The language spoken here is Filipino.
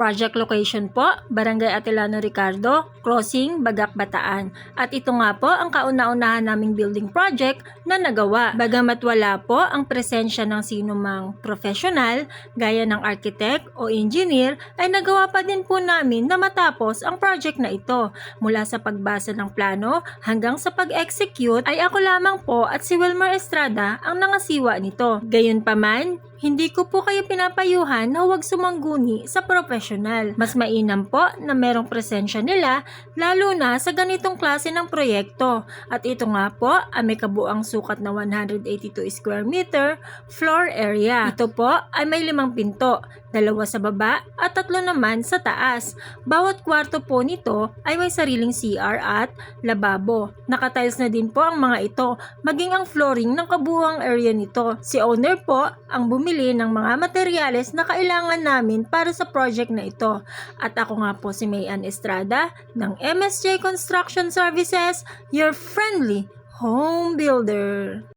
Project location po, Barangay Atilano Ricardo, Crossing, Bagak, Bataan. At ito nga po ang kauna-unahan naming building project na nagawa. Bagamat wala po ang presensya ng sinumang professional, gaya ng architect o engineer, ay nagawa pa din po namin na matapos ang project na ito. Mula sa pagbasa ng plano hanggang sa pag-execute ay ako lamang po at si Wilmer Estrada ang nangasiwa nito. Gayunpaman, hindi ko po kayo pinapayuhan na huwag sumangguni sa profesional. Mas mainam po na merong presensya nila lalo na sa ganitong klase ng proyekto. At ito nga po ay may kabuang sukat na 182 square meter floor area. Ito po ay may 5 pinto, 2 sa baba at 3 naman sa taas. Bawat kwarto po nito ay may sariling CR at lababo. Nakatiles na din po ang mga ito, maging ang flooring ng kabuuang area nito. Si owner po ang bumili ng mga materyales na kailangan namin para sa project na ito. At ako nga po si Mayan Estrada ng MSJ Construction Services, your friendly home builder.